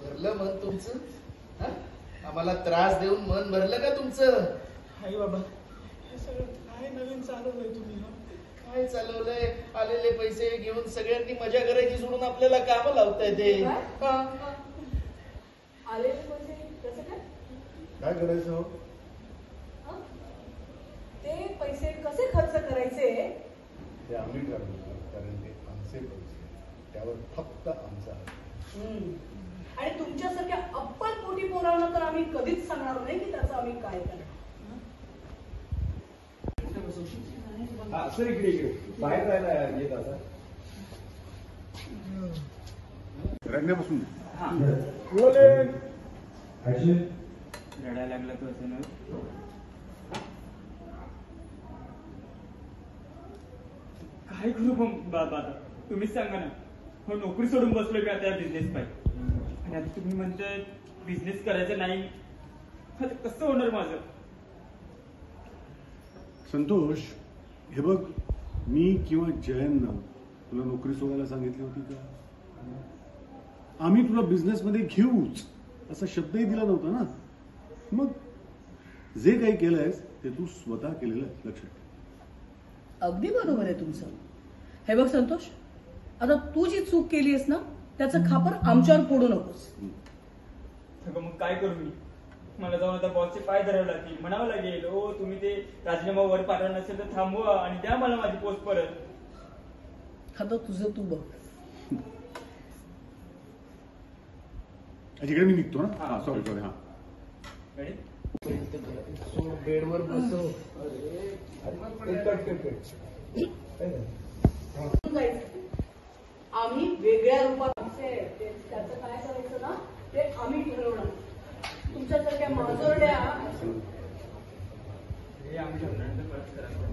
भरलं मन तुमचं? आम्हाला त्रास देऊन मन भरलं का तुमचं? आई बाबा हे सगळं काय नवीन चालवलंय तुम्ही? काय चालवलंय? आलेले पैसे घेऊन सगळ्यांनी मजा करायची सोडून आपल्याला काम लावताय ते. आलेले पैसे कसं काय करायचं हो? ते पैसे कसे खर्च करायचे ते आम्ही ठरवलं, कारण ते आमचे पैसे, त्यावर फक्त आमचा. आणि तुमच्यासारख्या अप्पल पोटी पोरांना तर आम्ही कधीच सांगणार नाही की त्याचं आम्ही काय करणार. सर इकडे बाहेर जायला येत आता रडण्यापासून रडायला लागला तो असं ना. काय करू बाबा आता तुम्हीच सांगा ना. हो नोकरी सोडून बसलोय मी आता बिझनेस पाहिजे आणि आता तुम्ही म्हणताय बिझनेस करायचं नाही. आता कसं होणार माझं? संतोष, हे बघ, मी किंवा जयननं तुला नोकरी सोडायला सांगितली होती का? आम्ही तुला बिझनेसमध्ये घेऊच असा शब्दही दिला नव्हता ना. मग जे काही केलंयस ते तू स्वतः केलेलं आहे, लक्षात ठेव. अगदी बरोबर आहे तुमचं. हे बघ संतोष, आता तू जी चूक केली आहेस ना त्याचं खापर आमच्यावर फोडू नकोस. मग काय करू मी? मला जाऊन आता बॉसचे पाय धरावे लागतील, म्हणावं लागेल हो तुम्ही ते राजीनामा वर पाठवणार नसेल तर थांबवा आणि द्या मला माझी पोस्ट परत. आता तुझं तू बघ. इकडे मी निघतो ना. सॉरी. हा बेडवर बसव. आम्ही वेगळ्या रूपात त्याचं काय करायचं ना ते आम्ही ठरवणार. तुमच्यासारख्या माजोरड्या हे आम्ही ठरवणार.